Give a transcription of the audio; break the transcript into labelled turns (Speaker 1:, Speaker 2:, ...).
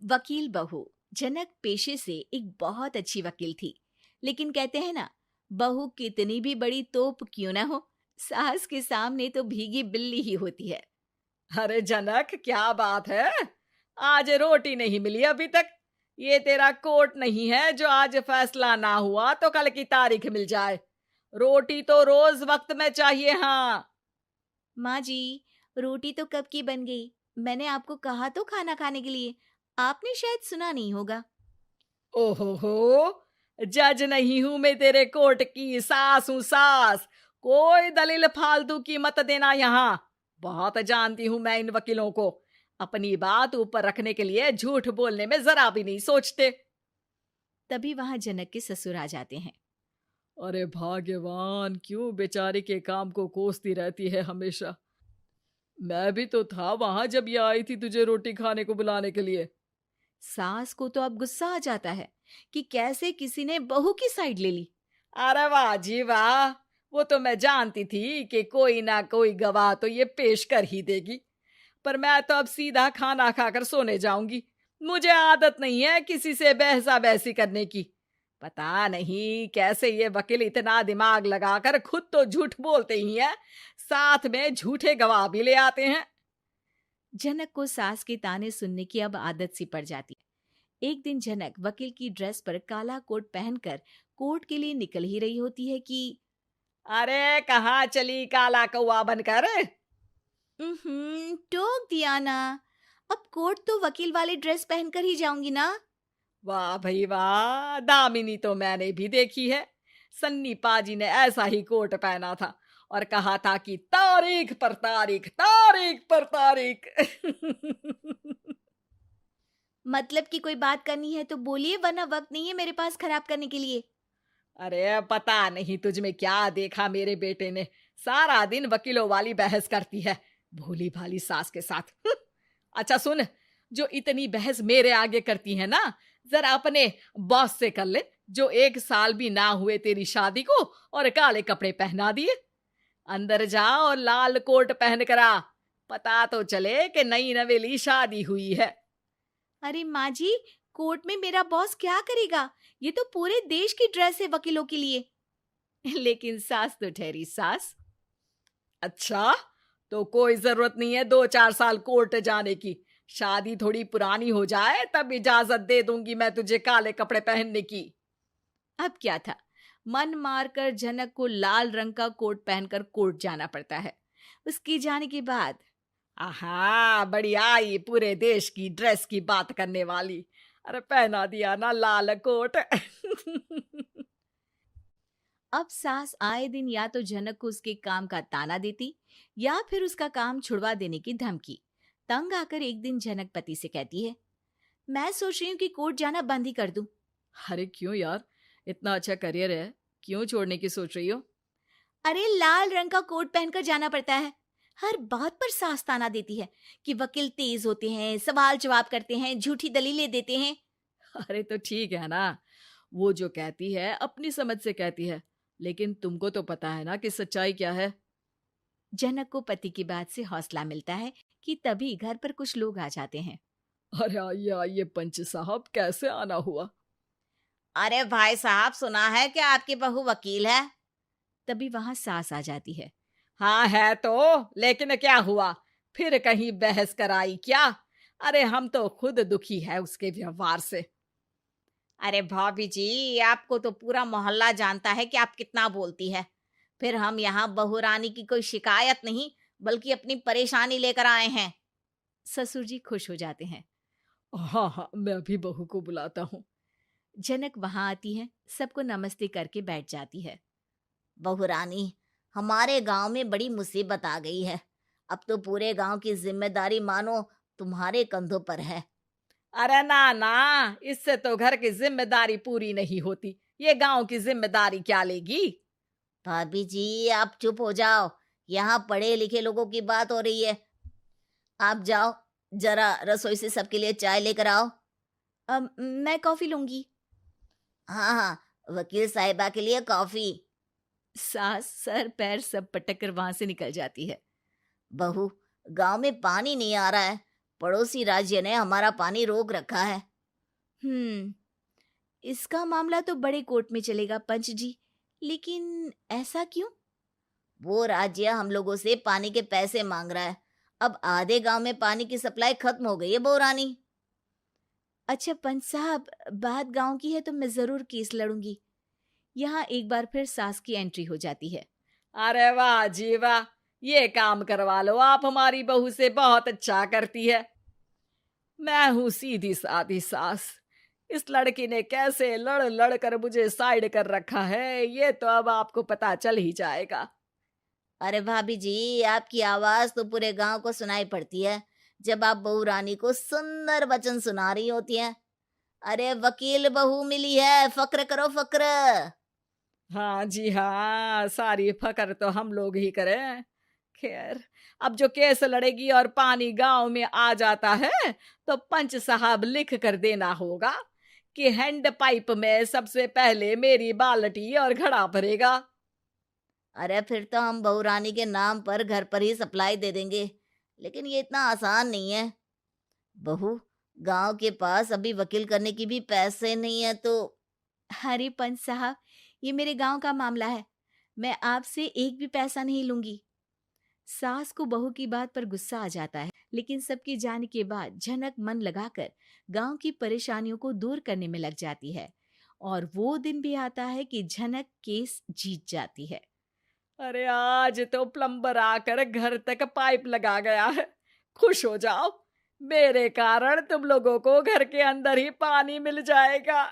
Speaker 1: वकील बहू। जनक पेशे से एक बहुत अच्छी वकील थी, लेकिन कहते हैं ना, बहू कितनी भी बड़ी तोप क्यों ना हो, सास के सामने तो भीगी बिल्ली ही होती है।
Speaker 2: अरे जनक, क्या बात है? आज रोटी नहीं मिली अभी तक। ये तेरा कोर्ट नहीं है जो आज फैसला ना हुआ तो कल की तारीख मिल जाए। रोटी तो रोज वक्त में चाहिए। हाँ।
Speaker 1: माँ जी, रोटी तो कब की बन गई। मैंने आपको कहा तो खाना खाने के लिए, आपने शायद सुना नहीं होगा।
Speaker 2: ओहो हो, जज नहीं हूं मैं तेरे कोर्ट की, सास हूं सास। कोई दलील फालतू की मत देना यहाँ। बहुत जानती हूं मैं इन वकीलों को। अपनी बात ऊपर रखने के लिए झूठ बोलने में जरा भी नहीं सोचते।
Speaker 1: तभी वहां जनक के ससुर आ जाते हैं।
Speaker 2: अरे भाग्यवान, क्यों बेचारे के काम को कोसती रहती है हमेशा। मैं भी तो था वहां जब ये आई थी तुझे रोटी खाने को बुलाने के लिए।
Speaker 1: सास को तो अब गुस्सा आ जाता है कि कैसे किसी ने बहू की साइड ले ली।
Speaker 2: अरे वाह जी वाह, वो तो मैं जानती थी कि कोई ना कोई गवाह तो ये पेश कर ही देगी। पर मैं तो अब सीधा खाना खाकर सोने जाऊंगी। मुझे आदत नहीं है किसी से बहसा बहसी करने की। पता नहीं कैसे ये वकील इतना दिमाग लगाकर खुद तो झूठ बोलते ही हैं, साथ में झूठे गवाह भी ले आते हैं।
Speaker 1: जनक को सास के ताने सुनने की अब आदत सी पड़ जाती है। एक दिन जनक वकील की ड्रेस पर काला कोट पहनकर कोर्ट के लिए निकल ही रही होती है कि
Speaker 2: अरे कहाँ चली काला कौवा बनकर?
Speaker 1: टोक दिया ना। अब कोर्ट तो वकील वाली ड्रेस पहनकर ही जाऊंगी ना।
Speaker 2: वाह भाई वाह, दामिनी तो मैंने भी देखी है। सन्नी पाजी ने ऐसा ही कोट पहना था और कहा था कि तारीख पर तारीख, तारीख पर तारीख।
Speaker 1: मतलब कि कोई बात करनी है तो बोलिए, वरना वक्त नहीं है मेरे पास खराब करने के लिए।
Speaker 2: अरे पता नहीं तुझ में क्या देखा मेरे बेटे ने, सारा दिन वकीलों वाली बहस करती है, भोली भाली सास के साथ। अच्छा सुन, जो इतनी बहस मेरे आगे करती है ना, जरा अपने बॉस से कर ले, जो 1 साल भी ना हुए तेरी शादी को और काले कपड़े पहना दिए। अंदर जा और लाल कोट पहन कर आ, पता तो चले कि नई नवेली शादी हुई है।
Speaker 1: अरे माँ जी, कोर्ट में मेरा बॉस क्या करेगा? ये तो पूरे देश की ड्रेस है वकीलों के लिए। लेकिन सास तो ठहरी सास।
Speaker 2: अच्छा, तो कोई जरूरत नहीं है 2-4 साल कोर्ट जाने की। शादी थोड़ी पुरानी हो जाए तब इजाजत दे दूंगी मैं तुझे काले कपड़े पहनने की।
Speaker 1: अब क्या था, मन मारकर जनक को लाल रंग का कोट पहनकर कोर्ट जाना पड़ता है। उसके जाने के बाद
Speaker 2: आहा, बढ़िया, ये पूरे देश की ड्रेस की बात करने वाली। अरे पहना दिया ना लाल कोट।
Speaker 1: अब सास आए दिन या तो जनक को उसके काम का ताना देती, या फिर उसका काम छुड़वा देने की धमकी। तंग आकर एक दिन जनक पति से कहती है, मैं सोच रही हूँ कि कोर्ट जाना बंद ही कर दूं।
Speaker 2: अरे क्यों यार, इतना अच्छा करियर है, क्यों छोड़ने की सोच रही हो?
Speaker 1: अरे लाल रंग का कोट पहनकर जाना पड़ता है। हर बात पर सास ताना देती है कि वकील तेज होते हैं, सवाल जवाब करते हैं, झूठी दलीलें देते हैं।
Speaker 2: अरे तो ठीक है ना, वो जो कहती है अपनी समझ से कहती है, लेकिन तुमको तो पता है ना कि सच्चाई क्या है।
Speaker 1: जनक को पति की बात से हौसला मिलता है कि तभी घर पर कुछ लोग आ जाते हैं।
Speaker 2: अरे आइए पंच साहब, कैसे आना हुआ?
Speaker 1: अरे भाई साहब, सुना है कि आपकी बहू वकील है। तभी वहां सास आ जाती है।
Speaker 2: हाँ है तो, लेकिन क्या हुआ? फिर कहीं बहस कराई क्या? अरे हम तो खुद दुखी है उसके व्यवहार से।
Speaker 1: अरे भाभी जी, आपको तो पूरा मोहल्ला जानता है कि आप कितना बोलती है। फिर हम यहाँ बहू रानी की कोई शिकायत नहीं, बल्कि अपनी परेशानी लेकर आए हैं। ससुर जी खुश हो जाते हैं।
Speaker 2: हाँ हाँ, मैं भी बहू को बुलाता हूँ।
Speaker 1: जनक वहां आती है, सबको नमस्ते करके बैठ जाती है। बहू रानी, हमारे गांव में बड़ी मुसीबत आ गई है। अब तो पूरे गांव की जिम्मेदारी मानो तुम्हारे कंधों पर है।
Speaker 2: अरे ना ना, इससे तो घर की जिम्मेदारी पूरी नहीं होती, ये गांव की जिम्मेदारी क्या लेगी?
Speaker 1: भाभी जी, आप चुप हो जाओ। यहाँ पढ़े लिखे लोगों की बात हो रही है। आप जाओ, जरा रसोई से सबके लिए चाय लेकर आओ। मैं कॉफी लूंगी। हाँ हाँ, वकील साहिबा के लिए कॉफी। सास सर पैर सब पटक कर वहां से निकल जाती है। बहू, गांव में पानी नहीं आ रहा है, पड़ोसी राज्य ने हमारा पानी रोक रखा है।
Speaker 3: इसका मामला तो बड़े कोर्ट में चलेगा पंच जी, लेकिन ऐसा क्यों?
Speaker 1: वो राज्य हम लोगों से पानी के पैसे मांग रहा है। अब आधे गांव में पानी की सप्लाई खत्म हो गई है बहुरानी।
Speaker 3: अच्छा पंच साहब, बात गांव की है तो मैं जरूर केस लड़ूंगी। यहाँ एक बार फिर सास की एंट्री हो जाती है।
Speaker 2: अरे वाह जी वाह, ये काम करवा लो, आप हमारी बहू से बहुत अच्छा करती है। मैं हूं सीधी सादी सास। इस लड़की ने कैसे लड़ लड़ कर मुझे साइड कर रखा है, ये तो अब आपको पता चल ही जाएगा।
Speaker 1: अरे भाभी जी, आपकी आवाज तो पूरे गांव को सुनाई पड़ती है जब आप बहू रानी को सुंदर वचन सुना रही होती हैं। अरे वकील बहू मिली है, फक्र करो फक्र।
Speaker 2: हाँ जी हाँ, सारी फकर तो हम लोग ही करें। खैर, अब जो केस लड़ेगी और पानी गांव में आ जाता है तो पंच साहब लिख कर देना होगा कि हैंड पाइप में सबसे पहले मेरी बाल्टी और घड़ा भरेगा।
Speaker 1: अरे फिर तो हम बहू रानी के नाम पर घर पर ही सप्लाई दे देंगे, लेकिन ये इतना आसान नहीं है। बहू, गांव के पास अभी वकील करने की भी पैसे नहीं है तो।
Speaker 3: अरे पंच साहब, ये मेरे गांव का मामला है, मैं आपसे एक भी पैसा नहीं लूंगी। सास को बहू की बात पर गुस्सा आ जाता है, लेकिन सबके जाने के बाद झनक मन लगाकर गांव की परेशानियों को दूर करने में लग जाती है। और वो दिन भी आता है कि झनक केस जीत जाती है।
Speaker 2: अरे आज तो प्लम्बर आकर घर तक पाइप लगा गया है। खुश हो जाओ, मेरे कारण तुम लोगों को घर के अंदर ही पानी मिल जाएगा।